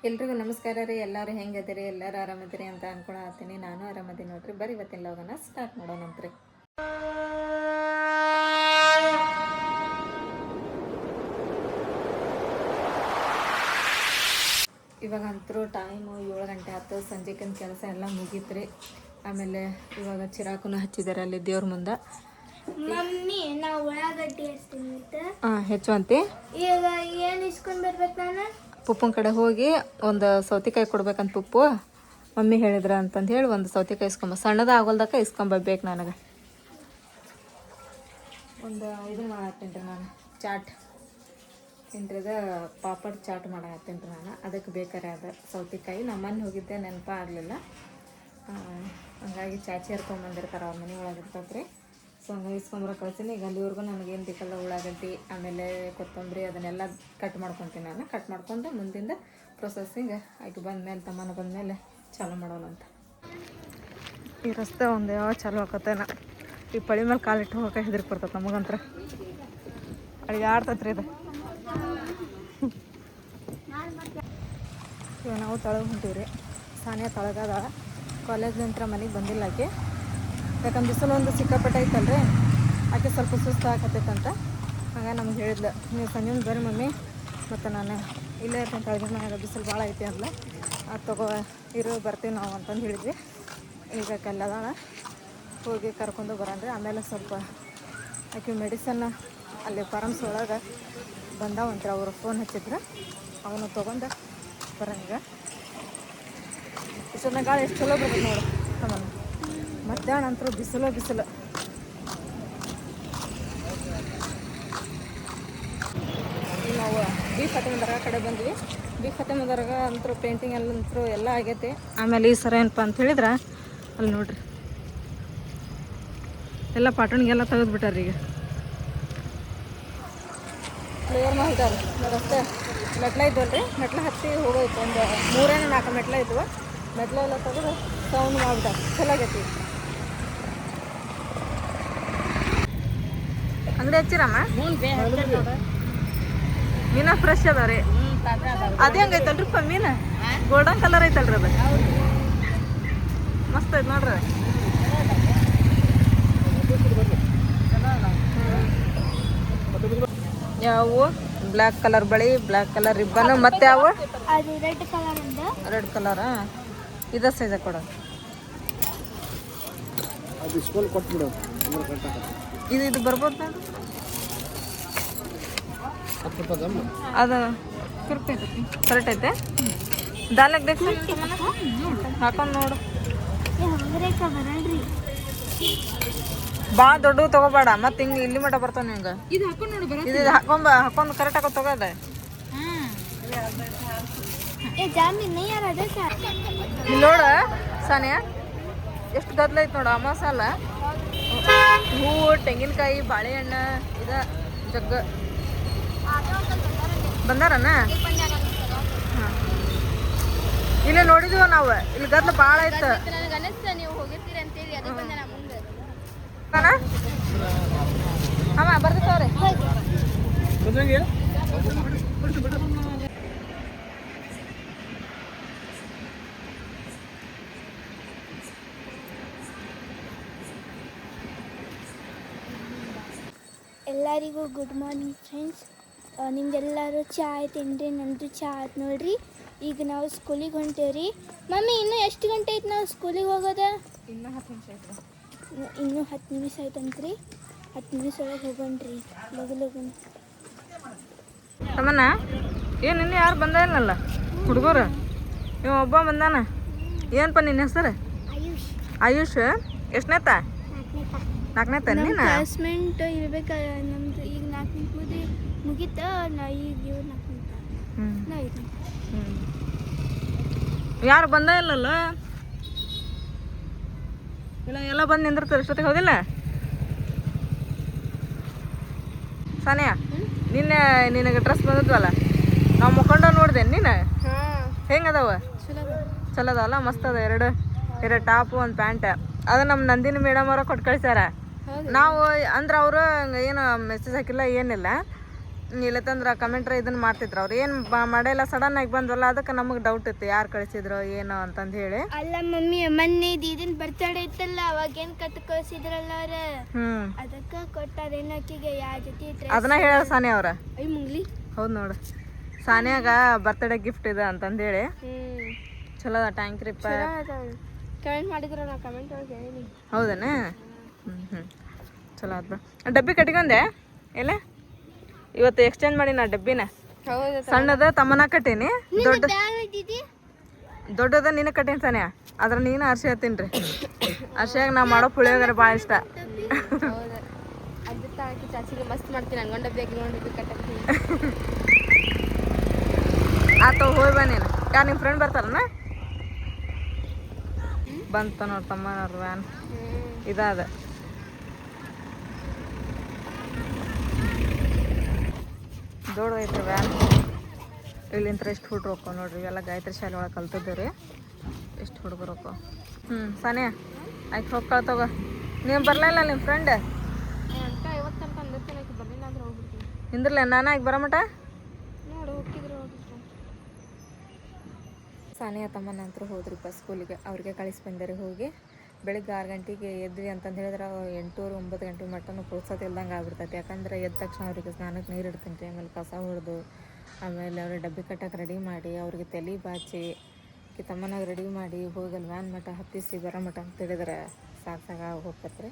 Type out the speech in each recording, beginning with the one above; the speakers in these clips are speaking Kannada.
ಎಲ್ರಿಗೂ ನಮಸ್ಕಾರ ರೀ. ಎಲ್ಲರೂ ಹೆಂಗದಿರಿ? ಎಲ್ಲರೂ ಆರಾಮದಿರಿ ಅಂತ ಅನ್ಕೊಳತ್ತೀನಿ. ನಾನು ಆರಾಮದೀನಿ ನೋಡ್ರಿ. ಬರೀ ಇವತ್ತಿನ ಲೋಗನ ಸ್ಟಾರ್ಟ್ ಮಾಡೋಣಂತ್ರಿ. ಇವಾಗಂತರೂ ಟೈಮು 7 ಗಂಟೆ ಆಯ್ತು. ಸಂಜೆಕಿನ ಕೆಲಸ ಎಲ್ಲ ಮುಗೀತ್ರಿ. ಆಮೇಲೆ ಇವಾಗ ಚಿರಾಕುನ ಹಚ್ಚಿದ್ದಾರೆ ಅಲ್ಲಿ ದೇವ್ರ ಮುಂದೆ. ಮಮ್ಮಿ ನಾವು ಉಳ್ಳಾಗಡ್ಡಿ ಹಚ್ತೀನಿ. ಹೆಚ್ಚುವಂತಿ ಈಗ ಏನು ಇಸ್ಕೊಂಡು ಬರ್ಬೇಕು ನಾನು? ಪುಪ್ಪನ ಕಡೆ ಹೋಗಿ ಒಂದು ಸೌತೆಕಾಯಿ ಕೊಡ್ಬೇಕಂತ ಪುಪ್ಪು ಮಮ್ಮಿ ಹೇಳಿದ್ರ ಅಂತಂದು ಹೇಳಿ ಒಂದು ಸೌತೆಕಾಯಿ ಇಸ್ಕೊಂಬ. ಸಣ್ಣದ ಆಗೋಲ್ದಕ್ಕ ಇಸ್ಕೊಂಬರ್ಬೇಕು ನನಗೆ. ಒಂದು ಇದನ್ನು ಮಾಡತ್ತೀನಿ ರೀ ನಾನು, ಚಾಟ್ ತಿಂಟ್ರದ ಪಾಪಡ್ ಚಾಟ್ ಮಾಡತ್ತೀನಿ ರೀ ನಾನು. ಅದಕ್ಕೆ ಬೇಕಾರೆ ಅದು ಸೌತೆಕಾಯಿ ನಮ್ಮ ಮನೆ ಹೋಗಿದ್ದೆ, ನೆನಪ ಆಗಲಿಲ್ಲ. ಹಂಗಾಗಿ ಚಾಚಿ ಹರ್ಕೊಂಬಂದಿರ್ತಾರೆ, ಅವ್ರ ಮನೆ ಒಳಗೆ ಇರ್ತೈತೆ ರೀ. ಸೊ ಹಂಗಾಗಿ ಇಸ್ಕೊಂಬರ ಕಳ್ಸೀನಿ. ಈಗ ಅಲ್ಲಿವರೆಗೂ ನನಗೇನು ಬೇಕಲ್ಲ ಉಳ್ಳಾಗಡ್ಡಿ ಆಮೇಲೆ ಕೊತ್ತಂಬರಿ ಅದನ್ನೆಲ್ಲ ಕಟ್ ಮಾಡ್ಕೊತೀನಿ ನಾನು. ಕಟ್ ಮಾಡ್ಕೊಂಡು ಮುಂದಿಂದ ಪ್ರೊಸೆಸಿಂಗ್ ಆಗಿ ಬಂದಮೇಲೆ ತಮ್ಮನ ಬಂದಮೇಲೆ ಚಾಲು ಮಾಡೋಣ ಅಂತ. ಈ ರಸ್ತೆ ಒಂದು ಯಾವ ಚಾಲು ಆಕತ್ತೇನ. ಈ ಪಳಿ ಮೇಲೆ ಕಾಲಿಟ್ಟು ಹೋಗೋಕೆ ಹೆದರಿಕೆ ಬರ್ತದೆ ನಮಗಂತ್ರ. ಅಡಿಗೆ ಆಡ್ತೈತ್ರಿ ಇದು. ಇವಾಗ ನಾವು ತಳಗೆ ಹೊಂಟೀವಿ ರೀ. ಸಾನಿಯಾ ತಳಗದ ಕಾಲೇಜ್ ನಂತರ ಮನೆಗೆ ಬಂದಿಲ್ಲ ಆಕೆ. ಯಾಕಂದ್ರೆ ಬಿಸಿಲು ಒಂದು ಸಿಕ್ಕಾಪಟ್ಟೆ ಐತಲ್ರಿ, ಆಕೆ ಸ್ವಲ್ಪ ಸುಸ್ತು ಆಕತ್ತೈತಂತ. ಹಂಗೆ ನಮ್ಗೆ ಹೇಳಿದ್ಲು, ನೀವು ಸಂಜೆ ಬರ್ರಿ ಮಮ್ಮಿ, ಮತ್ತು ನಾನು ಇಲ್ಲೇ ಇರ್ತಂತ ಹೇಳಿದ್ರೆ ನನಗೆ ಬಿಸಿಲು ಭಾಳ ಐತಿ ಅಂದ್ಲ. ಅದು ತಗೋ ಇರು ಬರ್ತೀವಿ ನಾವು ಅಂತಂದು ಹೇಳಿದ್ವಿ. ಈಗ ಕಲ್ಲದಾಳ ಹೋಗಿ ಕರ್ಕೊಂಡು ಬರೋಣ್ರಿ. ಆಮೇಲೆ ಸ್ವಲ್ಪ ಆಕೆ ಮೆಡಿಸನ್ನ ಅಲ್ಲಿ ಫಾರ್ಮ್ಸ್ ಒಳಗೆ ಬಂದಾವಂತ್ರಿ. ಅವರು ಫೋನ್ ಹಚ್ಚಿದ್ರು, ಅವನು ತೊಗೊಂಡು ಬರೋಂಗ. ಇಷ್ಟೊಂದು ಗಾಳಿ ಎಷ್ಟು ಚಲೋ ಬರ್ತದೆ ನೋಡು ನಮ್ಮನ್ನು. ಮಧ್ಯಾಹ್ನ ಅಂತರೂ ಬಿಸಿಲು. ನಾವು ಬಿ ಫಾತಿಮಾ ದರ್ಗಾ ಕಡೆ ಬಂದ್ವಿ. ಬಿ ಫಾತಿಮಾ ದರ್ಗಾ ಅಂತರೂ ಪೇಂಟಿಂಗ್ ಎಲ್ಲ ಆಗೈತೆ. ಆಮೇಲೆ ಈ ಸರ ಏನಪ್ಪ ಅಂತ ಹೇಳಿದ್ರೆ ಅಲ್ಲಿ ನೋಡ್ರಿ ಎಲ್ಲ ಪಾಟಣಿಗೆಲ್ಲ ತೆಗೆದುಬಿಟ್ಟಾರ. ಈಗ ಕ್ಲಿಯರ್ ಮಾಡಿದ್ದಾರೆ ರಸ್ತೆ. ಮೆಟ್ಲ ಇದ್ವಲ್ರಿ, ಮೆಟ್ಲ ಹತ್ತಿ ಹೋಗೋಯ್ತು. ಒಂದು 3-4 ಮೆಟ್ಲ ಇದ್ವು. ಮೆಟ್ಲೆಲ್ಲ ತೆಗೆದು ಸೌಂಡ್ ಮಾಡ್ಬಿಟ್ಟಾರೆ. ಚಲೋ ಆಗೈತಿ. ಅಂಗಡಿ ಹಚ್ಚಿರಮ್ಮ ಮೀನ ಫ್ರೆಶ್ ಅದ ರೀ. ಅದೇ ಹಂಗೈತಲ್ರಿಪ್ಪ ಮೀನು, ಗೋಲ್ಡನ್ ಕಲರ್ ಐತಲ್ರಿ ಅದು. ಮಸ್ತ್ ಐತೆ ನೋಡ್ರಿ. ಯಾವು ಬ್ಲ್ಯಾಕ್ ಕಲರ್ ಬಳಿ, ಬ್ಲ್ಯಾಕ್ ಕಲರ್ ರಿಬ್ಬನ್, ಮತ್ತೆ ಯಾವ ರೆಡ್ ಕಲರ್. ಇದ ಸೈಜ ಕೊಡೋದು. ಇದು ಬರ್ಬೋದು ನೋಡ್ರಿ. ಅದು ಕರೆಕ್ಟ್ ಐತೆ. ದಾಲ್ಯಾಗ ಬೇಕು ಹಾಕೊಂಡು ನೋಡು. ಭಾಳ ದೊಡ್ಡವು ತಗೋಬೇಡ, ಮತ್ತೆ ಹಿಂಗೆ ಇಲ್ಲಿ ಮಟ್ಟ ಬರ್ತಾವ ನಿಂಗೆ. ಇದು ಹಾಕೊಂಡು ಕರೆಕ್ಟ್ ಹಾಕೋ ತಗೋದ. ನೋಡ ಸಾನಿಯಾ ಎಷ್ಟು ಗದ್ಲ ಐತೆ ನೋಡು. ಮಸಾಲ ಹೂವು, ತೆಂಗಿನಕಾಯಿ, ಬಾಳೆಹಣ್ಣು, ಇದ ಜಗ್ಗ ಬಂದಾರನ. ಹಾಂ, ಇಲ್ಲೇ ನೋಡಿದ್ವ ನಾವು. ಇಲ್ಲಿ ಗದ್ಲ ಭಾಳ ಐತೆ. ಹಾಂ ಬರ್ತೀವ್ರಿ. ಎಲ್ಲರಿಗೂ ಗುಡ್ ಮಾರ್ನಿಂಗ್ ಫ್ರೆಂಡ್ಸ್. ನಿಮ್ಗೆಲ್ಲರೂ ಚಹಾ ಆಯ್ತೇನ್ರಿ? ನಮ್ಮದು ಚಹಾ ಆಯ್ತು ನೋಡ್ರಿ. ಈಗ ನಾವು ಸ್ಕೂಲಿಗೆ ಹೊಂಟೇವ್ರಿ. ಮಮ್ಮಿ ಇನ್ನೂ ಎಷ್ಟು ಗಂಟೆ ಐತೆ ನಾವು ಸ್ಕೂಲಿಗೆ ಹೋಗೋದ? ಇನ್ನೂ 10 ನಿಮಿಷ ಐತೆ. ಇನ್ನೂ 10 ನಿಮಿಷ ಆಯ್ತಂತ್ರಿ. 10 ನಿಮಿಷ ಒಳಗೆ ಹೋಗೋಣ್ರಿ. ಲಗು ತಮ್ಮನ ಏನು ಇನ್ನೂ ಯಾರು ಬಂದ ಇಲ್ಲಲ್ಲ ಹುಡುಗರು? ನೀವು ಒಬ್ಬ ಬಂದಾನ. ಏನಪ್ಪ ನಿನ್ನ ಹೆಸರು? ಆಯುಷ್. ಎಷ್ಟನೇತ? 4ನೇತ. ನೀನು ಕ್ಲಾಸ್ಮೇಟ್ ಇರ್ಬೇಕು. ನಮ್ದು ಈಗ 4ನೇ ಮುಗೀತ. ನಾ ಈಗ 4ನೇ. ಯಾರು ಬಂದ ಇಲ್ಲಲ್ಲ? ಇಲ್ಲ, ಎಲ್ಲ ಬಂದು ನಿಂದಿರ್ತಾರೆ ಇಷ್ಟೊತ್ತಿಗೆ. ಹೌದಿಲ್ಲ ಸಾನಿಯಾ? ನಿನಗೆ ಡ್ರೆಸ್ ಬಂದದ್ವಲ್ಲ, ನಾವು ಮುಖಂಡ ನೋಡ್ದೇನೆ. ನೀನು ಹೆಂಗದವ? ಚಲೋ ಅದಲ್ಲ, ಮಸ್ತ್ ಅದ. ಎರಡು ಟಾಪು, ಒಂದು ಪ್ಯಾಂಟ್. ಅದು ನಮ್ಮ ನಂದಿನಿ ಮೇಡಮ್ ಅವ್ರ ಕೊಟ್ಟು ಕಳಿಸ್ಯಾರ. ನಾವು ಅಂದ್ರೆ ಅವರು ಏನು ಮೆಸೇಜ್ ಹಾಕಿಲ್ಲ, ಏನಿಲ್ಲ. ಇಲ್ಲತ್ತಂದ್ರೆ ಕಮೆಂಟ್ರ ಇದನ್ನ ಮಾಡ್ತಿದ್ರು ಅವ್ರು ಏನು ಮಾಡಿಲ್ಲ, ಸಡನ್ ಆಗಿ ಬಂದ್ವಲ್ಲ ಅದಕ್ಕೆ ನಮಗೆ ಡೌಟ್ ಇತ್ತು ಯಾರು ಕಳಿಸಿದ್ರು ಏನೋ ಅಂತಂದು ಹೇಳಿ. ಅಲ್ಲ ಮಮ್ಮಿ, ಮೊನ್ನೆ ದೀದಿನ ಬರ್ತಡೇ ಇತ್ತಲ್ಲ, ಅವಾಗ ಏನು ಕಟ್ಟು ಕಳ್ಸಿದ್ರಲ್ಲ ಅವ್ರ, ಅದಕ್ಕೆ ಕೊಟ್ಟಾರೇನು ಆಕಿಗೆ ಯಾವ ಜೊತೆ ಅದನ್ನ ಹೇಳ ಸಾನಿ ಅವ್ರ. ಐ ಮುಂಗ್ಲಿ ಹೌದು ನೋಡು, ಸಾನಿಯಾಗ ಬರ್ತ್ಡೇ ಗಿಫ್ಟ್ ಇದೆ ಅಂತಂದೇಳಿ. ಚಲೋ ಅದ ಟ್ಯಾಂಕ್ ರೀ. ಕಮೆಂಟ್ ಮಾಡಿದ್ರು, ನಾ ಕಮೆಂಟ್ ಒಳಗೆ ಹೇಳೀನಿ. ಹೌದನ? ಚಲೋ ಆದ್ ಬಿಡು. ಡಬ್ಬಿ ಕಟ್ಕೊಂಡೆ ಎಲ್ಲ ಇವತ್ತು ಎಕ್ಸ್ಚೇಂಜ್ ಮಾಡಿ ನಾ ಡಬ್ಬಿನ. ಸಣ್ಣದ ತಮ್ಮನ ಕಟ್ಟೀನಿ, ದೊಡ್ಡದ ನೀನು ಕಟ್ಟೀನಿ ಸಾನ್ಯ. ಅದ್ರ ನೀನು ಅರ್ಶಿ ಹತ್ತೀನಿ ರೀ. ಅರ್ಶಿಯಾಗ ನಾ ಮಾಡೋ ಪುಳಿಯೋಗರೆ ಭಾಳ ಇಷ್ಟ. ಚಾಚಿಗೆ ಮಸ್ತ್ ಮಾಡ್ತೀನಿ, ಹಂಗೊಂಡು ಡಬ್ಬಿ ಡಬ್ಬಿ ಕಟ್ಟಾಕ್ತೀನಿ. ಆತ ಹೋಯ್ ಬಾ ನೀನು. ಯಾರು ನಿಮ್ಮ ಫ್ರೆಂಡ್ ಬರ್ತಾರನ? ಬಂತ ನೋಡಿ ತಮ್ಮನವ್ರ ವ್ಯಾನ್ ಇದಾದ. ದೊಡ್ಡದೈತ್ರಿ ವ್ಯಾನ್. ಇಲ್ಲಿಂದ ಎಷ್ಟು ಹುಡುಗ್ರು ಹೋಕ್ಕೋ ನೋಡ್ರಿ, ಎಲ್ಲ ಗಾಯತ್ರಿ ಶಾಲೆ ಒಳಗೆ ಕಲ್ತಿದ್ದೇವೆ ರೀ. ಎಷ್ಟು ಹುಡುಗರು ಹೋಕ್ಕೋ. ಸಾನಿಯ ಆಯ್ತು ಹೋಗಿ ಕಳ್ತೋಗ. ನೀವು ಬರಲಿಲ್ಲ ನಿಮ್ಮ ಫ್ರೆಂಡ್? ಹಿಂದ್ರಲ್ಲ ನಾನು ಆಗಿ ಬರೋ ಮಟ ಸಾನಿಯ ತಮ್ಮನ ನಂತರ ಹೋದ್ರಿಪ್ಪ ಸ್ಕೂಲಿಗೆ. ಅವ್ರಿಗೆ ಕಳಿಸಿ ಬಂದರೆ ಹೋಗಿ ಬೆಳಿಗ್ಗೆ 6 ಗಂಟೆಗೆ ಎದ್ವಿ ಅಂತಂದು ಹೇಳಿದ್ರೆ 8 9 ಗಂಟೆ ಮಟ್ಟನೂ ಪುರ್ಸೋದು ಇಲ್ದಂಗೆ ಆಗ್ಬಿಡ್ತೈತೆ. ಯಾಕಂದ್ರೆ ಎದ್ದ ತಕ್ಷಣ ಅವ್ರಿಗೆ ಸ್ನಾನಕ್ಕೆ ನೀರು ಇಡ್ತೀನಿ ರೀ, ಆಮೇಲೆ ಕಸ ಹೊಡೆದು, ಆಮೇಲೆ ಅವ್ರಿಗೆ ಡಬ್ಬಿ ಕಟ್ಟಕ್ಕೆ ರೆಡಿ ಮಾಡಿ, ಅವ್ರಿಗೆ ತಲೆ ಬಾಚಿ ತಮ್ಮನಾಗ ರೆಡಿ ಮಾಡಿ ಹೋಗಿ ಅಲ್ಲಿ ವ್ಯಾನ್ ಮಠ ಹತ್ತಿಸಿ ಬರೋ ಮಠ ಅಂತ ಹೇಳಿದ್ರೆ ಸಾಕು ಹೋಗ್ತೈತೆ.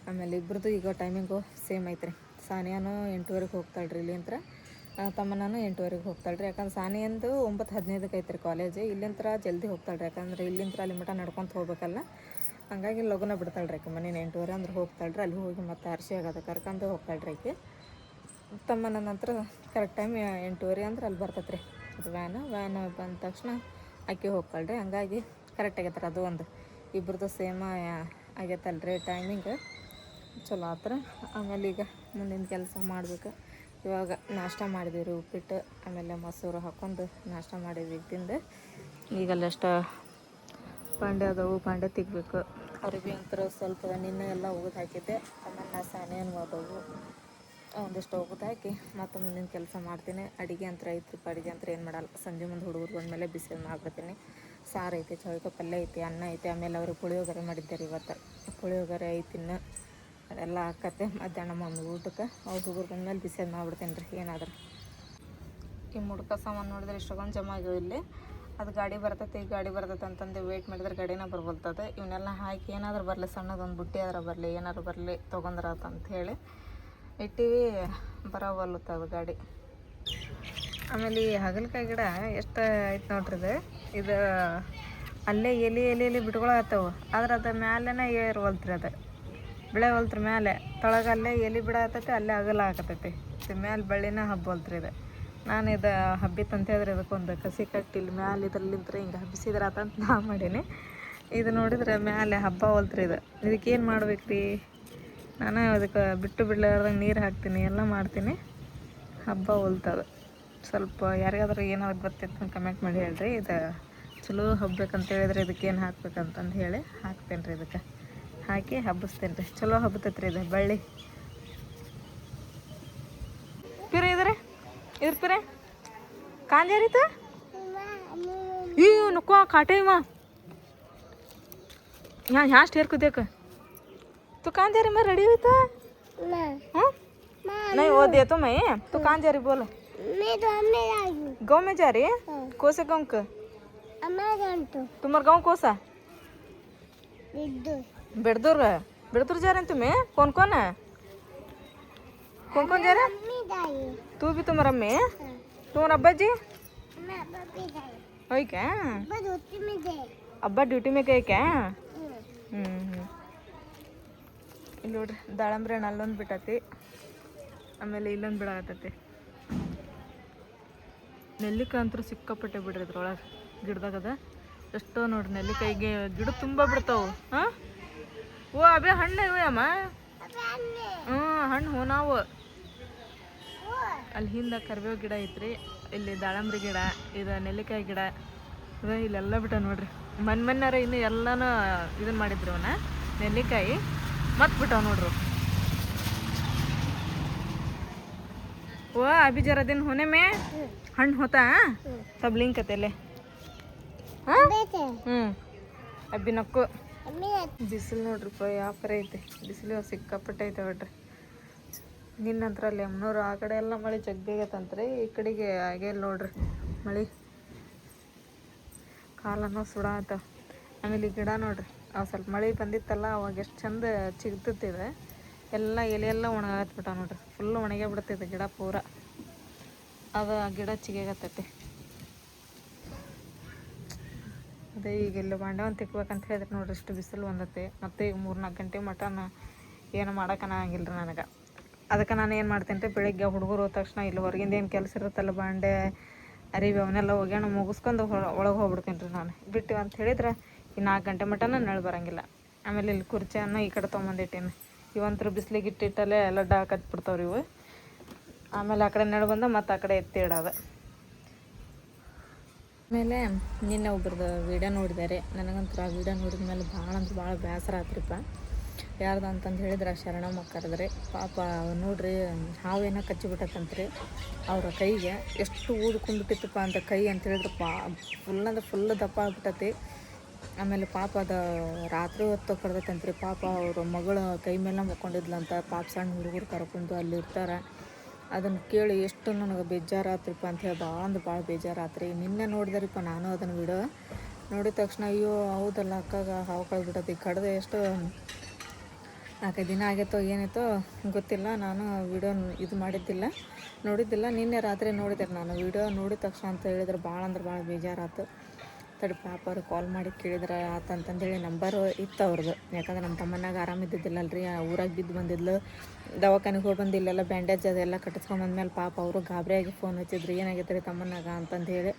ಆಮೇಲೆ ಇಬ್ಬರದು ಈಗ ಟೈಮಿಂಗು ಸೇಮ್ ಐತ್ರಿ. ಸಾನಿಯಾನು 8:30 ಹೋಗ್ತಾಳೆ ರೀ ಇಲ್ಲಿಂತ್ರ, ತಮ್ಮನೂ 8:30 ಹೋಗ್ತಾಳೆ ರೀ. ಯಾಕಂದ್ರೆ ಸಾನಿಯಂದು 9:15 ಐತ್ರಿ ಕಾಲೇಜ್. ಇಲ್ಲಿಂತ್ರ ಜಲ್ದಿ ಹೋಗ್ತಾಳೆ ರೀ, ಯಾಕಂದ್ರೆ ಇಲ್ಲಿಂತ್ರ ಅಲ್ಲಿ ಮಠ ನಡ್ಕೊತ ಹೋಗ್ಬೇಕಲ್ಲ, ಹಂಗಾಗಿ ಲಗುನ ಬಿಡ್ತಾಳೆ ರೀ ಆಕೆ ಮನೇನ. 8:30 ಅಂದ್ರೆ ಹೋಗ್ತಾಳೆ ರೀ. ಅಲ್ಲಿ ಹೋಗಿ ಮತ್ತೆ ಅರ್ಶಿ ಆಗೋದು ಕರ್ಕೊಂಡು ಹೋಗ್ತಾಳೆ ರೀ ಆಕೆ. ತಮ್ಮನ ನಂತರ ಕರೆಕ್ಟ್ ಟೈಮ್ 8:30 ಅಂದ್ರೆ ಅಲ್ಲಿ ಬರ್ತೈತೆ ರೀ ಅದು ವ್ಯಾನ್ ಬಂದ ತಕ್ಷಣ ಆಕೆ ಹೋಗ್ತಾಳೆ ರೀ. ಹಂಗಾಗಿ ಕರೆಕ್ಟ್ ಆಗೈತೆ ರೀ. ಅದು ಒಂದು ಇಬ್ಬರದು ಸೇಮ ಆಗೈತಲ್ರಿ ಟೈಮಿಂಗ್. ಚಲೋ ಆತ್ರ. ಆಮೇಲೆ ಈಗ ಮುಂದಿನ ಕೆಲಸ ಮಾಡ್ಬೇಕು. ಇವಾಗ ನಾಷ್ಟ ಮಾಡಿದ್ವಿ ರೀ, ಉಪ್ಪಿಟ್ಟು ಆಮೇಲೆ ಮೊಸರು ಹಾಕ್ಕೊಂಡು ನಾಷ್ಟ ಮಾಡಿದ್ವಿ ತಿಂದು. ಈಗಲ್ಲಷ್ಟು ಪಾಂಡೆ ಅದವು, ಪಾಂಡೆ ತೆಗಿಬೇಕು. ಅರಿವಿ ಅಂತರ ಸ್ವಲ್ಪ ನಿನ್ನೆ ಎಲ್ಲ ಒಗೆದು ಹಾಕಿದ್ದೆ. ಆಮೇಲೆ ಸಾನಿಯನ್ನು ಅದವು ಒಂದಿಷ್ಟು ಒಗೆದು ಹಾಕಿ ಮತ್ತು ಮುಂದಿನ ಕೆಲಸ ಮಾಡ್ತೀನಿ. ಅಡುಗೆ ಅಂತ ಐತಿ, ಅಡುಗೆ ಅಂತ ಏನು ಮಾಡಲ್ಲ. ಸಂಜೆ ಮುಂದೆ ಹುಡುಗರು ಬಂದಮೇಲೆ ಬಿಸಿ ಮಾಡ್ಬಿಡ್ತೀನಿ. ಸಾರು ಐತಿ, ಚೌಳಿಕಾಯಿ ಪಲ್ಯ ಐತಿ, ಅನ್ನ ಐತಿ, ಆಮೇಲೆ ಅವ್ರಿಗೆ ಪುಳಿಯೋಗರೆ ಮಾಡಿದ್ದಾರೆ ಇವತ್ತು. ಪುಳಿಯೋಗರೆ ಐತಿ ಇನ್ನು ಅದೆಲ್ಲ ಹಾಕತ್ತೆ. ಮಧ್ಯಾಹ್ನ ಒಂದು ಊಟಕ್ಕೆ ಅವ್ರು ಹುಡುಗರು ಬಂದಮೇಲೆ ಬಿಸಿ ಮಾಡ್ಬಿಡ್ತೀನಿ ರೀ ಏನಾದ್ರೆ. ಈ ಮುಡ್ಕ ಸಾಮಾನು ನೋಡಿದ್ರೆ ಇಷ್ಟೊಂದು ಜಮ ಆಗಿವೆ ಇಲ್ಲಿ. ಅದು ಗಾಡಿ ಬರ್ತೈತೆ, ಈ ಗಾಡಿ ಬರ್ತೈತೆ ಅಂತಂದು ವೆಯ್ಟ್ ಮಾಡಿದ್ರೆ ಗಾಡಿನ ಬರ್ಬೋಲ್ತದೆ. ಇವನ್ನೆಲ್ಲ ಹಾಕಿ ಏನಾದರೂ ಬರಲಿ, ಸಣ್ಣದೊಂದು ಬುಟ್ಟಿ ಆದ್ರೆ ಬರಲಿ, ಏನಾದ್ರು ಬರಲಿ ತೊಗೊಂಡ್ರಾತ ಅಂಥೇಳಿ ಇಟ್ಟಿವಿ. ಬರೋವಲ್ಲತ್ತದು ಗಾಡಿ. ಆಮೇಲೆ ಈ ಹಾಗಲಕಾಯಿ ಗಿಡ ಎಷ್ಟು ಐತೆ ನೋಡ್ರಿ ಇದು ಅಲ್ಲೇ ಎಲೆ ಬಿಟ್ಕೊಳತ್ತವು, ಆದ್ರೆ ಅದು ಮ್ಯಾಲೆನೇ ಏರ್ವಲ್ತ್ರಿ, ಅದು ಬೆಳೆ ಹೊಲ್ತ್ರಿ ಮ್ಯಾಲೆ ತೊಳಗಲ್ಲೇ ಎಲೆ ಬಿಡತ್ತೈತಿ, ಅಲ್ಲೇ ಅಗಲ ಹಾಕತೈತಿ. ಇದು ಮ್ಯಾಲೆ ಬಳ್ಳಿನ ಹಬ್ಬಲ್ತ್ರಿ ಇದು. ನಾನು ಇದು ಹಬ್ಬಿತ್ತಂತ ಹೇಳಿದ್ರೆ ಇದಕ್ಕೊಂದು ಕಸಿ ಕಟ್ಟಿ ಇಲ್ಲಿ ಮ್ಯಾಲೆ ಇದ್ರಲ್ಲಿಂತ್ರ ಹಿಂಗೆ ಹಬ್ಬಿಸಿದ್ರಾತಂತ ನಾ ಮಾಡೀನಿ. ಇದು ನೋಡಿದ್ರೆ ಮ್ಯಾಲೆ ಹಬ್ಬ ಹೊಲ್ತ್ರಿ ಇದು. ಇದಕ್ಕೇನು ಮಾಡ್ಬೇಕು ರೀ, ನಾನು ಅದಕ್ಕೆ ಬಿಟ್ಟು ಬಿಡ್ಲಾರ್ದಂಗೆ ನೀರು ಹಾಕ್ತೀನಿ, ಎಲ್ಲ ಮಾಡ್ತೀನಿ, ಹಬ್ಬ ಹೊಲ್ತದ. ಸ್ವಲ್ಪ ಯಾರಿಗಾದ್ರೂ ಏನಾದ್ರು ಗೊತ್ತಿತ್ತು ಕಮೆಂಟ್ ಮಾಡಿ ಹೇಳ್ರಿ. ಇದು ಚಲೋ ಹಬ್ಬೇಕಂತ ಹೇಳಿದ್ರೆ ಇದಕ್ಕೇನು ಹಾಕ್ಬೇಕಂತಂದು ಹೇಳಿ ಹಾಕ್ತೇನೆ ರೀ. ಇದಕ್ಕೆ ಹಾಕಿ ಹಬ್ಬಿಸ್ತೇನೆ ರೀ, ಚಲೋ ಹಬ್ಬತೈತೆ ರೀ ಇದು ಬಳ್ಳಿ. ಪಿರೆ ಇದ್ರ ಪಿರೆ ಕಾಂಜಾರಿತ ಈ ನುಕ್ಕೋ ಕಾಟೆ ಇವ यहाँ स्टेयर को देख तू कहाँ जा रही? मैं रेडी हुई था नहीं वो दे तो मैं तू कहाँ जा रही बोल? गाँव में जा रही है? कौन से गाँव का? तुम्हारा गाँव कौन सा? बेड़दूर जा रहे हैं तुम्हें? कौन कौन है? कौन कौन जा रहे हैं? तू भी तुम्हारा अम्मी? तुम्हारा अब्बा जी? वही क्या अब्बा ड्यूटी में गए क्या? ಇಲ್ಲಿ ನೋಡ್ರಿ ದಾಳಂಬ್ರಿ ಹಣ್ಣು ಅಲ್ಲೊಂದು ಬಿಟ್ಟತಿ, ಆಮೇಲೆ ಇಲ್ಲೊಂದು ಬಿಡಾಕತ್ತೈತಿ. ನೆಲ್ಲಿಕಾಯಿ ಅಂತೂ ಸಿಕ್ಕಾಪಟ್ಟೆ ಬಿಡ್ರಿ ಇದ್ರೊಳಗೆ ಗಿಡದಾಗದ. ಎಷ್ಟೋ ನೋಡ್ರಿ ನೆಲ್ಲಿಕಾಯಿಗೆ ಗಿಡ ತುಂಬ ಬಿಡ್ತಾವು. ಹಾಂ ಓ ಅವೇ ಹಣ್ಣು ಇವೆ ಅಮ್ಮ. ಹಣ್ಣು ನಾವು ಅಲ್ಲಿ ಹಿಂದೆ ಕರಿಬೇವು ಗಿಡ ಐತ್ರಿ, ಇಲ್ಲಿ ದಾಳಂಬ್ರಿ ಗಿಡ, ಇದು ನೆಲ್ಲಿಕಾಯಿ ಗಿಡ ಅದ ಇಲ್ಲೆಲ್ಲ ಬಿಟ್ಟ ನೋಡ್ರಿ. ಮೊನ್ನೆರ ಇನ್ನು ಎಲ್ಲನೂ ಇದನ್ನು ಮಾಡಿದ್ರು ಅವನ್ನ ನೆಲ್ಲಿಕಾಯಿ ಮತ್ತೆ ಬಿಟ್ಟವು ನೋಡ್ರಿ. वो अभी जरा दिन होने में हಣ್ಣು होता तब लिंक कतेले हाँ ಅಬ್ಬಿ ನಕ್ಕು ಬಿಸಿಲು ನೋಡ್ರಿಪ್ಪ ಯಾವ ಪರ ಐತೆ ಬಿಸಿಲು ಸಿಕ್ಕಾಪಟ್ಟೆ ಐತೆ ನೋಡ್ರಿ ನಿನ್ನಂತ್ರ ಅಲ್ಲಿ ಅಮ್ಮನವ್ರು ಆ ಕಡೆ ಎಲ್ಲ ಮಳೆ ಜಗ್ಗೈತಂತ್ರಿ ಈ ಕಡೆಗೆ ಹಾಗೆ ನೋಡ್ರಿ ಮಳೆ ಕಾಲನ್ನು ಸುಡಾತ ಆಮೇಲೆ ಈ ಗಿಡ ನೋಡ್ರಿ ಅವು ಸ್ವಲ್ಪ ಮಳೆ ಬಂದಿತ್ತಲ್ಲ ಅವಾಗ ಎಷ್ಟು ಚಂದ ಚಿಗ್ತಿದೆ ಎಲ್ಲ ಎಲೆ ಎಲ್ಲ ಒಣಗಾಕತ್ಬಿಟ್ಟ ನೋಡ್ರಿ ಫುಲ್ ಒಣಗೇ ಬಿಡ್ತೈತೆ ಗಿಡ ಪೂರ ಅದು ಗಿಡ ಚಿಗೇಗತ್ತೈತಿ ಅದೇ ಈಗ ಇಲ್ಲಿ ಬಾಂಡೆವನ್ನು ತಿಕ್ಬೇಕಂತ ಹೇಳಿದ್ರೆ ನೋಡ್ರಿ ಇಷ್ಟು ಬಿಸಿಲು ಬಂದತ್ತೆ ಮತ್ತು ಈಗ 3-4 ಗಂಟೆ ಮಟನ ಏನು ಮಾಡೋಕ್ಕಾಗಿಲ್ಲ ರೀ ನನಗೆ ಅದಕ್ಕೆ ನಾನು ಏನು ಮಾಡ್ತೀನಿ ರೀ ಬೆಳಿಗ್ಗೆ ಹುಡುಗರು ಹೋದ ತಕ್ಷಣ ಇಲ್ಲಿ ಹೊರಗಿಂದ ಏನು ಕೆಲಸ ಇರುತ್ತಲ್ಲ ಬಾಂಡೆ ಅರಿವಿ ಅವನ್ನೆಲ್ಲ ಒಗ್ಯಾಣ ಮುಗಿಸ್ಕೊಂಡು ಒಳಗೆ ಹೋಗ್ಬಿಡ್ತೀನಿ ರೀ ನಾನು ಬಿಟ್ಟು ಅಂತ ಹೇಳಿದ್ರೆ ಈ 4 ಗಂಟೆ ಮಟನ ನೆಳ ಬರೋಂಗಿಲ್ಲ ಆಮೇಲೆ ಇಲ್ಲಿ ಕುರ್ಚಿಯನ್ನು ಈ ಕಡೆ ತೊಗೊಂಬಂದಿಟ್ಟೀನಿ ಇವಂತರ ಬಿಸಿಲಿಗೆ ಇಟ್ಟಿಟ್ಟಲ್ಲೇ ಎಲ್ಲ ಕತ್ಬಿಡ್ತಾವ್ರಿ ಇವು ಆಮೇಲೆ ಆ ಕಡೆ ನೆಳ ಬಂದ ಮತ್ತು ಆ ಕಡೆ ಎತ್ತಿ ಇಡೋದು ಆಮೇಲೆ ನಿನ್ನೆ ಒಬ್ರದ್ದು ವೀಡಿಯೋ ನೋಡಿದ್ದಾರೆ ನನಗಂತೂ ಆ ವೀಡಿಯೋ ನೋಡಿದ ಮೇಲೆ ಭಾಳ ಅಂದ್ರೆ ಭಾಳ ಬೇಸರ ಆತ್ರಿಪ್ಪ ಯಾರ್ದು ಅಂತಂದು ಹೇಳಿದ್ರೆ ಶರಣಮ್ಮ ಕರೆದ್ರೆ ಪಾಪ ನೋಡ್ರಿ ಹಾವೇನೋ ಕಚ್ಚಿಬಿಟ್ಟತ್ತಂತ್ರಿ ಅವ್ರ ಕೈಗೆ ಎಷ್ಟು ಊದ್ಕೊಂಡ್ಬಿಟ್ಟಿತ್ತಪ್ಪ ಅಂತ ಕೈ ಅಂತ ಹೇಳಿದ್ರೆ ಫುಲ್ ದಪ್ಪ ಆಗ್ಬಿಟ್ಟತಿ ಆಮೇಲೆ ಪಾಪ ಅದು ರಾತ್ರಿ ಹೊತ್ತು ಕಡ್ದೈತಂತ್ರಿ ಪಾಪ ಅವ್ರ ಮಗಳ ಕೈ ಮೇಲೆ ಮುಕ್ಕೊಂಡಿದ್ಲಂತ ಪಾಪ ಸಣ್ಣ ಹುಡುಗರು ಕರ್ಕೊಂಡು ಅಲ್ಲಿ ಇರ್ತಾರೆ ಅದನ್ನು ಕೇಳಿ ಎಷ್ಟು ನನಗೆ ಬೇಜಾರಾತ್ರಿಪ್ಪ ಅಂತ ಹೇಳಿ ಭಾಳ ಬೇಜಾರಾತ್ರಿ ನಿನ್ನೆ ನೋಡಿದ್ರಿಪ್ಪ ನಾನು ಅದನ್ನು ವಿಡಿಯೋ ನೋಡಿದ ತಕ್ಷಣ ಅಯ್ಯೋ ಹೌದಲ್ಲ ಅಕ್ಕಾಗ ಹಾವು ಕಳ್ಬಿಟ್ಟತಿ ಕಡ್ದು ಎಷ್ಟು 4-5 ದಿನ ಆಗೈತೋ ಏನಾಯ್ತೋ ಗೊತ್ತಿಲ್ಲ ನಾನು ವಿಡಿಯೋ ಇದು ನೋಡಿದ್ದಿಲ್ಲ ನಿನ್ನೆ ರಾತ್ರಿ ನೋಡಿದೆ ನಾನು ವಿಡಿಯೋ ನೋಡಿದ ತಕ್ಷಣ ಅಂತ ಹೇಳಿದ್ರೆ ಭಾಳ ಅಂದ್ರೆ ಭಾಳ ಬೇಜಾರಾಯ್ತು ತಡಿ ಪಾಪ ಅವ್ರಿಗೆ ಕಾಲ್ ಮಾಡಿ ಕೇಳಿದ್ರೆ ಆತಂತಂದೇಳಿ ನಂಬರು ಇತ್ತು ಅವ್ರದ್ದು ಯಾಕಂದ್ರೆ ನಮ್ಮ ತಮ್ಮನಾಗ ಆರಾಮಿದ್ದಿದ್ದಿಲ್ಲಲ್ರಿ ಊರಾಗ ಬಿದ್ದು ಬಂದಿದ್ಲು ದವಾಖಾನೆಗೆ ಹೋಗಿ ಬಂದಿಲ್ಲೆಲ್ಲ ಬ್ಯಾಂಡೇಜ್ ಅದೆಲ್ಲ ಕಟ್ಟಿಸ್ಕೊಂಬಂದ್ಮೇಲೆ ಪಾಪ ಅವರು ಗಾಬರಿಯಾಗಿ ಫೋನ್ ಹಚ್ಚಿದ್ರು ಏನಾಗೈತೆ ರೀ ತಮ್ಮನಾಗ ಅಂತಂದು ಹೇಳಿ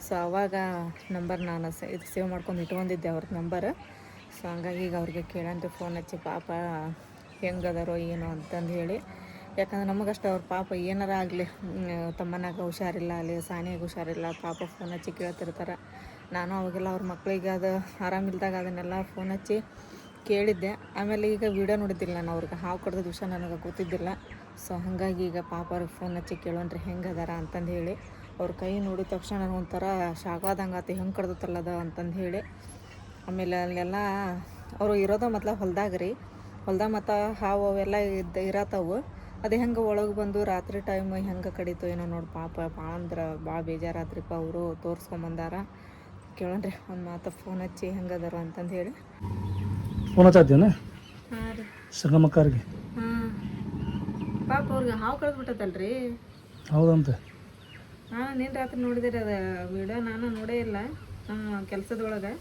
ಸೊ ಅವಾಗ ನಂಬರ್ ನಾನು ಇದು ಸೇವ್ ಮಾಡ್ಕೊಂಡು ಇಟ್ಕೊಂಡಿದ್ದೆ ಅವ್ರದ್ದು ನಂಬರ್ ಸೊ ಹಂಗಾಗಿ ಈಗ ಅವ್ರಿಗೆ ಕೇಳಂದ್ರೆ ಫೋನ್ ಹಚ್ಚಿ ಪಾಪ ಹೆಂಗದಾರೋ ಏನೋ ಅಂತಂದು ಹೇಳಿ ಯಾಕಂದ್ರೆ ನಮಗಷ್ಟು ಅವ್ರ ಪಾಪ ಏನಾರ ಆಗಲಿ ತಮ್ಮನಾಗ ಹುಷಾರಿಲ್ಲ ಅಲ್ಲಿ ಸಾನಿಯಾಗ ಹುಷಾರಿಲ್ಲ ಪಾಪ ಫೋನ್ ಹಚ್ಚಿ ಕೇಳ್ತಿರ್ತಾರೆ ನಾನು ಅವಾಗೆಲ್ಲ ಅವ್ರ ಮಕ್ಕಳಿಗೆ ಅದು ಆರಾಮಿಲ್ದಾಗ ಅದನ್ನೆಲ್ಲ ಫೋನ್ ಹಚ್ಚಿ ಕೇಳಿದ್ದೆ ಆಮೇಲೆ ಈಗ ವೀಡಿಯೋ ನೋಡಿದ್ದಿಲ್ಲ ನಾನು ಅವ್ರಿಗೆ ಹಾವು ಕಡ್ದ ವಿಷಯ ನನಗೆ ಗೊತ್ತಿದ್ದಿಲ್ಲ ಸೊ ಹಾಗಾಗಿ ಈಗ ಪಾಪ ಅವ್ರಿಗೆ ಫೋನ್ ಹಚ್ಚಿ ಕೇಳೋಣ್ರಿ ಹೆಂಗೆ ಅದಾರ ಅಂತಂದು ಹೇಳಿ ಅವ್ರ ಕೈ ನೋಡಿದ ತಕ್ಷಣ ನನಗೊಂಥರ ಶಾಕಾದಂಗೆ ಆತು ಹೆಂಗೆ ಕಡ್ದತ್ತಲ್ಲದ ಅಂತಂದು ಹೇಳಿ ಆಮೇಲೆ ಅಲ್ಲೆಲ್ಲ ಅವರು ಇರೋದ ಮೊದಲ ಹೊಲ್ದಾಗ ಮತ್ತು ಹಾವು ಅವೆಲ್ಲ ಇರತ್ತವು ಅದು ಹೆಂಗೆ ಒಳಗೆ ಬಂದು ರಾತ್ರಿ ಟೈಮ್ ಹೆಂಗೆ ಕಡಿತು ಏನೋ ನೋಡಿ ಪಾಪ ಭಾಳ ಅಂದ್ರೆ ಭಾಳ ಬೇಜಾರಾತ್ರಿಪ್ಪ ಅವರು ತೋರಿಸ್ಕೊಂಬಂದಾರ ಕೇಳೋಣ್ರಿ ಒಂದು ಮಾತು ಫೋನ್ ಹಚ್ಚಿ ಹೆಂಗದಾರ ಅಂತಂದು ಹೇಳಿ ಫೋನ್ ಹಚ್ಚಾತೀವನ ಹಾಂ ರೀ ಸಂಗಮಕ್ಕಾರಿಗೆ ಪಾಪ ಅವ್ರಿಗೆ ಹಾವು ಕಳೆದ್ಬಿಟ್ಟತಲ್ರಿ ಹೌದಂತೆ ನಿನ್ನೆ ರಾತ್ರಿ ನೋಡಿದಿರಿ ಅದು ವಿಡಿಯೋ ನಾನು ನೋಡೇ ಇಲ್ಲ ಕೆಲಸದೊಳಗೆ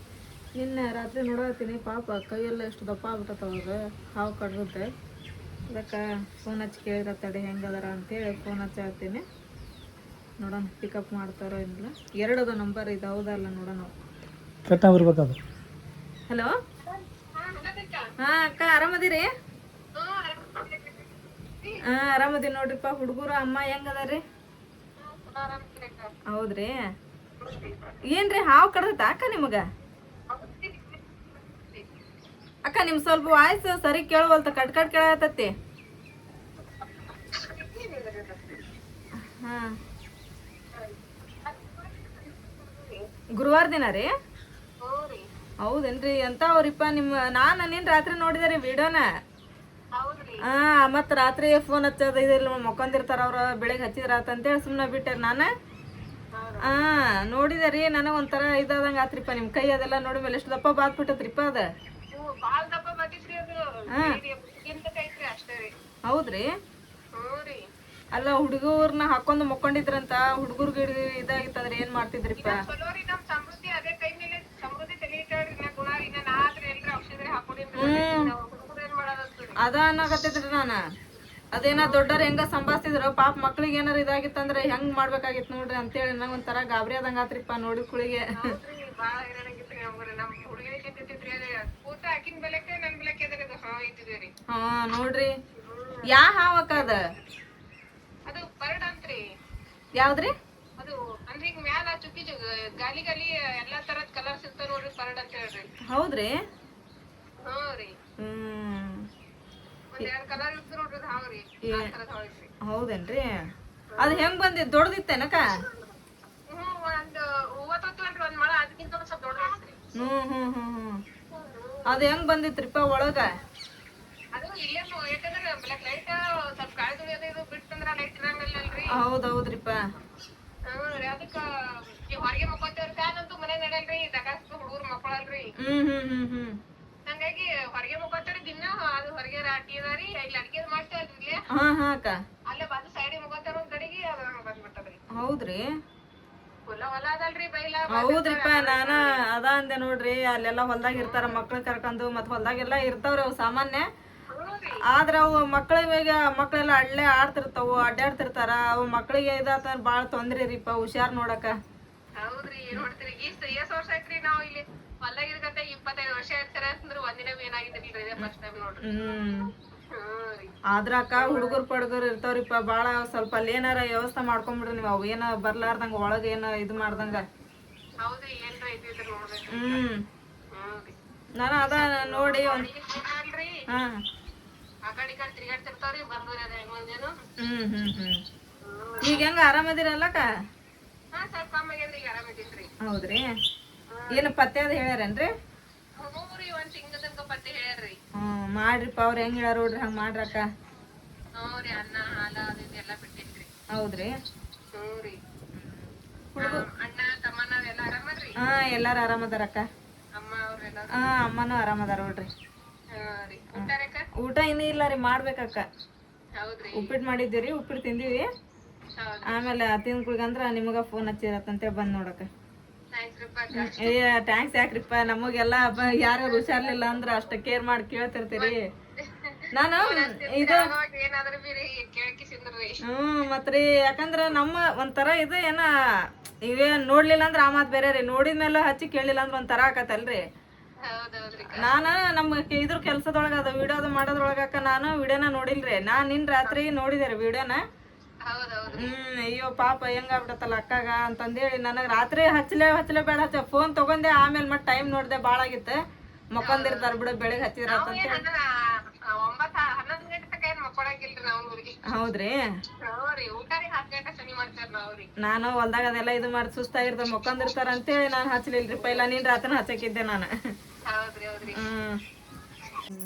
ನಿನ್ನೆ ರಾತ್ರಿ ನೋಡತ್ತೀನಿ ಪಾಪ ಕೈಯೆಲ್ಲ ಎಷ್ಟು ದಪ್ಪ ಆಗ್ಬಿಟ್ಟತ ಅವ್ರಿಗೆ ಹಾವು ಕಡ್ರುತ್ತೆ ಅದಕ್ಕೆ ಫೋನ್ ಹಚ್ಚಿ ಕೇಳಿದ್ರೆ ತಡಿ ಹೆಂಗದಾರ ಅಂತೇಳಿ ಫೋನ್ ಹಚ್ಚಾತೀನಿ ನೋಡೋಣ ಪಿಕಪ್ ಮಾಡ್ತಾರೋ ಇಲ್ಲ 2 ಅದ ನಂಬರ್ ಇದು ಹೌದಲ್ಲ ನೋಡೋಣ ಕೆಟ್ಟಾಗಿರ್ಬೇಕದು ಹಲೋ ಹಾಂ ಅಕ್ಕ ಆರಾಮದಿರಿ ಹಾಂ ಆರಾಮದಿ ನೋಡ್ರಿಪ್ಪ ಹುಡುಗರು ಅಮ್ಮ ಹೆಂಗದಾರಿ ಹೌದ್ರಿ ಏನ್ರಿ ಹಾವು ಕಡ್ದತ್ತ ಅಕ್ಕ ನಿಮಗೆ ಅಕ್ಕ ನಿಮ್ ಸ್ವಲ್ಪ ವಾಯ್ಸ್ ಸರಿ ಕೇಳವಲ್ತ ಕಟ್ ಕೇಳತತ್ತಿ ಹಾ ಗುರುವಾರ ದಿನ ರೀ ಹೌದೇನ್ರಿ ಎಂತ ಅವ್ರಿಪ್ಪ ನಿಮ್ಮ ನಾನು ನಿನ್ ರಾತ್ರಿ ನೋಡಿದಾರಿ ವಿಡಿಯೋನ ಹಾ ಮತ್ ರಾತ್ರಿ ಫೋನ್ ಹಚ್ಚೋದು ಇದಿಲ್ಲ ಮಕ್ಕೊಂದಿರ್ತಾರ ಅವ್ರ ಬೆಳಿಗ್ಗೆ ಹಚ್ಚಿದ್ರ ಅಂತೇಳಿ ಸುಮ್ಮನೆ ಬಿಟ್ಟೆ ನಾನು ಹಾ ನೋಡಿದಾರಿ ನನಗೆ ಒಂಥರ ಇದಾದಂಗ ಆತ್ರಿಪ್ಪ ನಿಮ್ ಕೈ ಅದೆಲ್ಲ ನೋಡಿ ಮೇಲೆ ಎಷ್ಟು ದಪ್ಪ ಬಾತ್ಬಿಟ್ಟತ್ರಿಪ್ಪ ಅದ ಹೌದ್ರಿ ಅಲ್ಲ ಹುಡುಗರ್ನ ಹಾಕೊಂಡ್ ಮಕ್ಕೊಂಡಿದ್ರಂತ ಹುಡುಗರ್ ಗಿಡ ಇದಾಗಿತ್ತಂದ್ರೆ ಏನ್ ಮಾಡ್ತಿದ್ರಿಪ್ಪ ಅದ ಅನ್ನಕತ್ತಿದ್ರಿ ನಾನ ಅದೇನ ದೊಡ್ಡರ ಹೆಂಗ ಸಂಭಾಸ್ತಿದ್ರು ಪಾಪ ಮಕ್ಳಿಗೆ ಏನಾರ ಇದಾಗಿತ್ತಂದ್ರೆ ಹೆಂಗ್ ಮಾಡ್ಬೇಕಾಗಿತ್ತು ನೋಡ್ರಿ ಅಂತೇಳಿ ನಂಗೆ ಒಂಥರ ಗಾಬರಿ ಆದಂಗ ಆತ್ರಿಪ್ಪ ನೋಡಿದ ಕುಳಿಗೆ ಹಾ ನೋಡ್ರಿ ಯಾ ಹಾವಕ್ಕ ಅದ ಯಾವ್ದ್ರಿ ಹೌದ್ರಿ ಹೌದೇನ್ರಿ ಅದು ಹೆಂಗ್ ಬಂದಿದ್ ದೊಡ್ಡದಿತ್ತೇನಕ್ಕ? ಅದು ಹೆಂಗ್ ಬಂದಿತ್ರಿಪ್ಪ ಒಳಗ? ಹೌದೌದ್ರಿಪ್ಪ. ಹೊರಗೆ ಮಕ್ಕೋತೇವ್ರಿ ಫ್ಯಾನ್ ಅಂತೂ ಮನೆ ನಡೆಯಲ್ರಿ ದಗಾಸ್ತು ಹುಡುಗರು ಮಕ್ಕಳಲ್ರಿ ಹಂಗಾಗಿ ಹೊರಗೆ ಮಕ್ಕೋತೇವ್ರಿ ದಿನ ಅದು ಹೊರಗೆ ರಾಟಿ ಅದಾರಿ ಇಲ್ಲಿ ಅಡಿಗೆ ಮಾಡ್ತೇವಲ್ರಿ ಅಲ್ಲೇ ಬಂದು ಸೈಡಿಗೆ ಮಕ್ಕೋತೇವ್ರ ಒಂದ್ ಕಡೆಗೆ ಅದು ಬಂದ್ಬಿಟ್ಟದ್ರಿ. ಹೌದ್ರಿ? ಹೊಲ ಅದಲ್ರಿ ಬೈಲ. ಹೌದ್ರಿಪ್ಪ ನಾನ ಅದ ಅಂದೆ ನೋಡ್ರಿ, ಅಲ್ಲೆಲ್ಲಾ ಹೊಲ್ದಾಗ ಇರ್ತಾರ ಮಕ್ಳು ಕರ್ಕೊಂಡು, ಮತ್ ಹೊಲ್ದಾಗೆಲ್ಲಾ ಇರ್ತಾವ್ರಿ ಅವ್ ಸಾಮಾನ್ಯ. ಆದ್ರ ಅವು ಮಕ್ಳಿಗೆ ಮಕ್ಳೆಲ್ಲ ಅಳ್ಳೆ ಆಡ್ತಿರ್ತಾವು, ಅಡ್ಡಾಡ್ತಿರ್ತಾರ. ಅವು ಮಕ್ಳಿಗೆ ಇದಾತ ಬಾಳ ತೊಂದ್ರೆ ರೀಪ, ಹುಷಾರ್ ನೋಡಕ. ಹೌದ್ರಿ ಏನ್ ಮಾಡ್ತೀರಿ ಎಷ್ಟ್ ವರ್ಷ ಆಯ್ತ್ರಿ ನಾವ್ ಇಲ್ಲಿ ಹೊಲ್ದಾಗಿರ್ಕತ್ತೆ 25 ವರ್ಷ ಇರ್ತಾರ ಅಂತಂದ್ರ ಒಂದಿನ ಏನಾಗಿದ್ದಿಲ್ರಿ ಇದೇ ಫಸ್ಟ್ ಟೈಮ್ ನೋಡ್ರಿ. ಆದ್ರ ಅಕ್ಕ ಹುಡುಗರು ಪಡ್ಗರು ಇರ್ತಾವ್ರಿಪ್ಪ ಬಾಳ, ಸ್ವಲ್ಪ ಅಲ್ಲಿ ಏನಾರ ವ್ಯವಸ್ಥೆ ಮಾಡ್ಕೊಂಡ್ಬಿಡ್ರಿ ನೀವು, ಅವ್ ಏನ ಬರ್ಲಾರ್ದಂಗ ಒಳಗ ಏನ ಇದು ಮಾಡ್ದಂಗ. ಹೌದ್ರಿ ಏನ್ರ ಇದ್ದಿದ್ರ ನೋಡ್ರಿ. ನಾನು ಅದ ನೋಡಿ ಹಾ ಆ ಕಡೆ ಈ ಕಡೆ ತಿರ್ಗಾಡ್ತಿರ್ತಾವ್ರಿ ಬಂದವ್ರಿ ಅದ ಹೆಂಗೊಂದೇನು. ಈಗ ಹೆಂಗ ಆರಾಮದಿರಲ್ಲಕ್ಕ? ಹಾ ಸ್ವಲ್ಪ ಕಮ್ಮಾಗೇನ್ರಿ ಈಗ ಆರಾಮಿದ್ದೀನ್ರಿ. ಹೌದ್ರಿ? ಏನು ಪತ್ತೆ ಅದ ಹೇಳ್ಯಾರೇನ್ರಿ? ಹ್ಞೂರಿ ಒಂದ್ ತಿಂಗಳ ತನಕ ಪತ್ತೆ ಹೇಳ್ಯಾರ್ರಿ. ಮಾಡ್ರಿಪ್ಪ ಅವ್ರ ಹೆಂಗ್ ಹೇಳ್ಯಾರ ನೋಡ್ರಿ ಹಂಗ ಮಾಡ್ರಕ್ಕ. ಹ್ಞೂರಿ ಅನ್ನ ಹಾಲ ಅದು ಇದೆಲ್ಲ ಬಿಟ್ಟಿನ್ರಿ. ಹೌದ್ರಿ? ಹ್ಞೂರಿ. ಅಣ್ಣ ತಮ್ಮನ ಎಲ್ಲ ಆರಾಮಲ್ರಿ? ಹಾ ಎಲ್ಲಾರು ಆರಾಮದಾರಕ್ಕ. ಅಮ್ಮ ಅವ್ರೆಲ್ಲ? ಹಾ ಅಮ್ಮನೂ ಆರಾಮದಾರ ನೋಡ್ರಿ. ಊಟ ಇನ್ನೂ ಇಲ್ಲ ರೀ, ಮಾಡ್ಬೇಕಕ್ಕ. ಹೌದ್ರಿ? ಉಪ್ಪಿಟ್ಟು ಮಾಡಿದ್ದೀರಿ, ಉಪ್ಪಿಟ್ಟು ತಿಂದೀವಿ. ಆಮೇಲೆ ತಿಂದ್ ಕುಡ್ಗಂದ್ರ ನಿಮಗ ಫೋನ್ ಹಚ್ಚಿರತ್ತಂತೆ ಬಂದ್ ನೋಡಕ. ಏ ಟ್ಯಾಂಕ್ಸ್ ಯಾಕ್ರಿಪ್ಪ, ನಮಗೆಲ್ಲ ಯಾರು ಹುಷಾರ್ಲಿಲ್ಲ ಅಂದ್ರ ಅಷ್ಟ ಕೇರ್ ಮಾಡಿ ಕೇಳ್ತಿರ್ತೀರಿ. ನಾನು ಇದು ಮತ್ರಿ, ಯಾಕಂದ್ರ ನಮ್ಮ ಒಂಥರ ಇದು ಏನ ಇವೇ ನೋಡ್ಲಿಲ್ಲ ಅಂದ್ರ ಆ ಮಾತ್ ಬೇರೆ ರೀ, ನೋಡಿದ್ಮೇಲೆ ಹಚ್ಚಿ ಕೇಳಿಲ್ಲ ಅಂದ್ರ ಒಂಥರ ಆಕತ್ತಲ್ರಿ. ನಾನ ನಮ್ಮ ಇದ್ರ ಕೆಲ್ಸದೊಳಗ ಅದ ವಿಡಿಯೋದ ಮಾಡೋದ್ರೊಳಗಕ್ಕ ನಾನು ವಿಡಿಯೋನ ನೋಡಿಲ್ರಿ. ನಾನ್ ನಿನ್ ರಾತ್ರಿ ನೋಡಿದೆ ರೀ ವಿಡಿಯೋನ. ಅಯ್ಯೋ ಪಾಪ ಹೆಂಗಾಗ್ಬಿಡತ್ತಲ್ಲ ಅಕ್ಕಾಗ ಅಂತಂದೇಳಿ ನನಗ್ ರಾತ್ರಿ ಹಚ್ಚಲೇ ಬೇಡ ಹಚ್ಚ ಫೋನ್ ತಗೊಂಡೆ. ಆಮೇಲೆ ಮತ್ ಟೈಮ್ ನೋಡ್ದೆ ಬಾಳ ಆಗಿತ್ತು, ಮಕ್ಕೊಂದಿರ್ತಾರ ಬಿಡ ಬೆಳಿಗ್ಗೆ ಹಚ್ಚಿದ್ರ ಅಂತ. ಹೌದ್ರಿ? ನಾನು ಹೊಲ್ದಾಗ ಅದೆಲ್ಲ ಇದು ಮಾಡಿ ಸುಸ್ತಾಗಿರ್ತ ಮಕ್ಕೊಂದಿರ್ತಾರ ಅಂತೇಳಿ ನಾನ್ ಹಚ್ಲಿಲ್ರಿಪ್ಪ. ಇಲ್ಲ ನೀನ್ ರಾತ್ರಿ ಹಚ್ಚಕಿದ್ದೆ ನಾನು.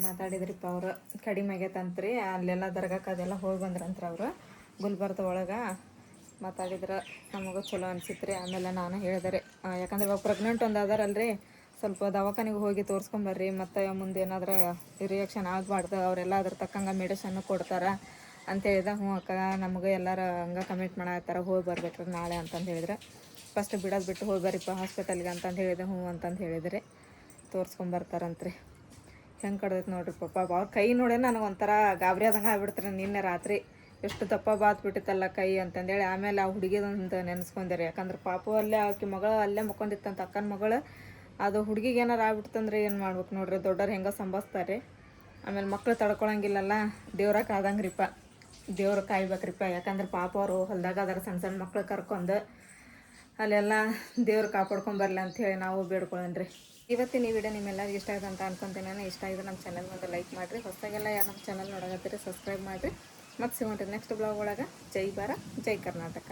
ಮಾತಾಡಿದ್ರಿಪ್ಪ ಅವ್ರು, ಕಡಿಮೆ ಆಗೈತಂತ್ರಿ ಅಲ್ಲೆಲ್ಲ ದರ್ಗಾಕ್ ಅದೆಲ್ಲ ಹೋಗಿ ಬಂದ್ರಂತ್ರ ಅವ್ರು ಗುಲ್ಬರ್ದ ಒಳಗೆ. ಮಾತಾಡಿದ್ರೆ ನಮಗೂ ಚಲೋ ಅನ್ಸಿತ್ರಿ. ಆಮೇಲೆ ನಾನು ಹೇಳಿದೆ, ಯಾಕಂದ್ರೆ ಇವಾಗ ಪ್ರೆಗ್ನೆಂಟ್ ಒಂದು ಅದಾರಲ್ರಿ, ಸ್ವಲ್ಪ ದವಾಖಾನೆಗೆ ಹೋಗಿ ತೋರಿಸ್ಕೊಂಬರ್ರಿ, ಮತ್ತು ಮುಂದೆ ಏನಾದರೂ ರಿಯಾಕ್ಷನ್ ಆಗಬಾರ್ದು, ಅವರೆಲ್ಲ ಅದ್ರ ತಕ್ಕಂಗೆ ಮೆಡಿಸನ್ನು ಕೊಡ್ತಾರೆ ಅಂತ ಹೇಳಿದೆ. ಹ್ಞೂ ಅಕ್ಕ ನಮಗೆ ಎಲ್ಲರೂ ಹಂಗೆ ಕಮೆಂಟ್ ಮಾಡತ್ತಾರ, ಹೋಗಿ ಬರ್ಬೇಕ್ರಿ ನಾಳೆ ಅಂತಂದು ಹೇಳಿದ್ರೆ. ಫಸ್ಟ್ ಬಿಡೋದು ಬಿಟ್ಟು ಹೋಗಿ ಬರ್ರಿಪ್ಪ ಹಾಸ್ಪಿಟಲ್ಗೆ ಅಂತಂದು ಹೇಳಿದೆ. ಹ್ಞೂ ಅಂತಂದು ಹೇಳಿದ್ರಿ, ತೋರಿಸ್ಕೊಂಬರ್ತಾರಂತ್ರಿ. ಹೆಂಗೆ ಕಡ್ದೈತೆ ನೋಡ್ರಿ ಪಾಪ. ಅವ್ರ ಕೈ ನೋಡಿ ನನಗೆ ಒಂಥರ ಗಾಬರಿ ಆದಂಗೆ ಆಗ್ಬಿಡ್ತಾರೆ. ನಿನ್ನೆ ರಾತ್ರಿ ಎಷ್ಟು ದಪ್ಪ ಬಾತ್ಬಿಟ್ಟಿತ್ತಲ್ಲ ಕೈ ಅಂತಂದೇಳಿ. ಆಮೇಲೆ ಆ ಹುಡುಗಿದೊಂದು ನೆನೆಸ್ಕೊಂಡೆ, ಯಾಕಂದ್ರೆ ಪಾಪು ಅಲ್ಲೇ ಆಕೆ ಮಗಳು ಅಲ್ಲೇ ಮಕ್ಕೊಂಡಿತ್ತಂತ, ಅಕ್ಕನ ಮಗಳು. ಅದು ಹುಡುಗಿಗೆ ಏನಾರು ಆಗ್ಬಿಡ್ತಂದ್ರೆ ಏನು ಮಾಡ್ಬೇಕು ನೋಡ್ರಿ, ದೊಡ್ಡವ್ರು ಹೆಂಗೆ ಸಂಭಾಸ್ತಾರೆ. ಆಮೇಲೆ ಮಕ್ಳು ತಡ್ಕೊಳಂಗಿಲ್ಲಲ್ಲ, ದೇವ್ರ ಕಾದಂಗ್ರಿಪ್ಪ, ದೇವ್ರು ಕಾಯ್ಬೇಕ್ರಿಪ್ಪ. ಯಾಕಂದ್ರೆ ಪಾಪ ಅವರು ಹೊಲ್ದಾಗ ಅದರ ಸಣ್ಣ ಸಣ್ಣ ಮಕ್ಳು ಕರ್ಕೊಂಡು ಅಲ್ಲೆಲ್ಲ ದೇವ್ರು ಕಾಪಾಡ್ಕೊಂಬರ್ಲಿ ಅಂಥೇಳಿ ನಾವು ಬೇಡ್ಕೊಳ್ಳೋಣ್ರಿ. ಇವತ್ತಿನ ಈ ವಿಡಿಯೋ ನಿಮ್ಮೆಲ್ಲರಿಗೂ ಇಷ್ಟ ಆಯ್ತು ಅಂತ ಅನ್ಕೊತೀನಿ. ನಾನು ಇಷ್ಟ ಆಗಿದ್ರೆ ನಮ್ಮ ಚಾನಲ್ ಒಂದು ಲೈಕ್ ಮಾಡಿರಿ. ಹೊಸದಾಗೆಲ್ಲ ಯಾರು ನಮ್ಮ ಚಾನಲ್ ನೋಡಕತ್ತೀರಿ ಸಬ್ಸ್ಕ್ರೈಬ್ ಮಾಡಿರಿ. ಮತ್ತೆ ಸಿಗೋಣ್ರಿ ನೆಕ್ಸ್ಟ್ ಬ್ಲಾಗ್ ಒಳಗೆ. ಜೈ ಭಾರತ್, ಜೈ ಕರ್ನಾಟಕ.